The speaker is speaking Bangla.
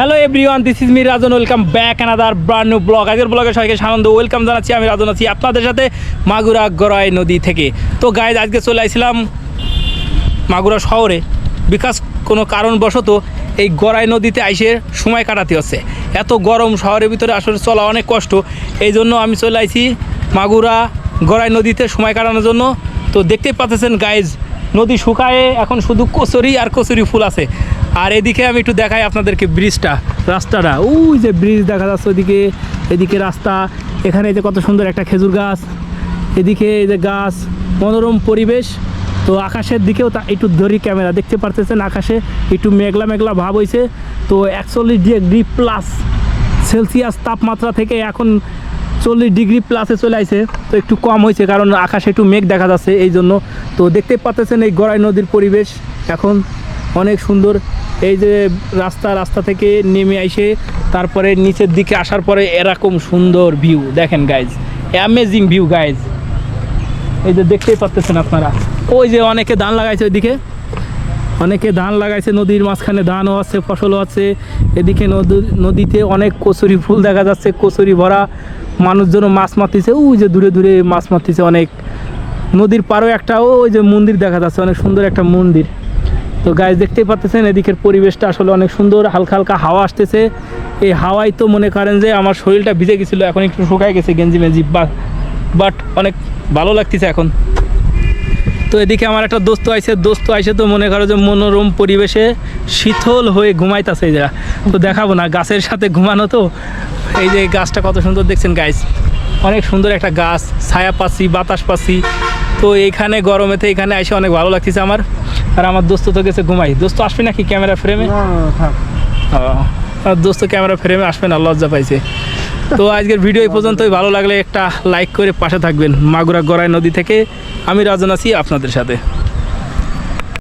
Hello everyone, this is me Rajan. Welcome back another brand new blog. আগের ব্লগে সবাইকে সানন্দ ওয়েলকাম জানাচ্ছি। আমি রাজন আছি আপনাদের সাথে মাগুরা গড়াই নদী থেকে। তো গাইজ আজকে চলে আসছিলাম মাগুরা শহরে, বিকাশ কোনো কারণবশত এই গড়াই নদীতে আইসে সময় কাটাতে হচ্ছে। এত গরম শহরের ভিতরে আসলে চলা অনেক কষ্ট, এই জন্য আমি চলে আসি মাগুরা গড়াই নদীতে সময় কাটানোর জন্য। তো দেখতেই পাচ্ছেন গাইজ, নদী শুকায়ে এখন শুধু কচুরি আর কচুরি ফুল আছে। আর এদিকে আমি একটু দেখাই আপনাদেরকে ব্রিজটা, রাস্তাটা, ওই যে ব্রিজ দেখা যাচ্ছে ওইদিকে, এদিকে রাস্তা, এখানে এই যে কত সুন্দর একটা খেজুর গাছ, এদিকে এই যে গাছ, মনোরম পরিবেশ। তো আকাশের দিকেও একটু ধরি ক্যামেরা, দেখতে পারতেছেন আকাশে একটু মেঘলা মেঘলা ভাব হয়েছে। তো 41 ডিগ্রি প্লাস সেলসিয়াস তাপমাত্রা থেকে এখন 40 ডিগ্রি প্লাসে চলে আসে। তো একটু কম হয়েছে কারণ আকাশে একটু মেঘ দেখা যাচ্ছে এই জন্য। তো দেখতে পাচ্ছেন এই গড়াই নদীর পরিবেশ এখন অনেক সুন্দর। এই যে রাস্তা থেকে নেমে আইসে তারপরে নিচের দিকে আসার পরে এরকম সুন্দর ভিউ দেখেন গাইজ, অ্যামেজিং ভিউ গাইজ। এই যে দেখতেই পাচ্ছেন আপনারা, ওই যে অনেকে ধান লাগাইছে, ওইদিকে অনেকে ধান লাগাইছে, নদীর মাঝখানে ধানও আছে, ফসলও আছে। এদিকে নদীতে অনেক কচুরি ফুল দেখা যাচ্ছে, কচুরি ভরা, মানুষজনও মাছ মারতেছে, ওই যে দূরে দূরে মাছ মারতেছে অনেক। নদীর পাড়ও একটা ওই যে মন্দির দেখা যাচ্ছে, অনেক সুন্দর একটা মন্দির। তো গাইজ দেখতেই পাচ্ছেন এদিকের পরিবেশটা আসলে অনেক সুন্দর, হালকা হালকা হাওয়া আসতেছে। এই হাওয়ায় তো মনে করেন যে আমার শরীরটা ভিজে গেছিলো, এখন একটু শুকায় গেছে গেঞ্জি মেঞ্জি, বাট অনেক ভালো লাগতেছে এখন। তো এদিকে আমার একটা দোস্ত আইসে তো মনে করো যে মনোরম পরিবেশে শীতল হয়ে ঘুমাইতেছে। যা তো দেখাবো না, গাছের সাথে ঘুমানো। তো এই যে গাছটা কত সুন্দর দেখছেন গাইজ, অনেক সুন্দর একটা গাছ, ছায়া পাচ্ছি, বাতাস পাচ্ছি। তো এইখানে গরমেতে এখানে এসে অনেক ভালো লাগতেছে আমার। আর আমার দোস্ত তো গেছে ঘুমাই। দোস্ত আসবে নাকি ক্যামেরা ফ্রেমে? আর দোস্ত ক্যামেরা ফ্রেমে আসবে না, লজ্জা পাইছে। তো আজকের ভিডিও এই পর্যন্তই। ভালো লাগলে একটা লাইক করে পাশে থাকবেন। মাগুরা গড়াই নদী থেকে আমি রাজন আছি আপনাদের সাথে।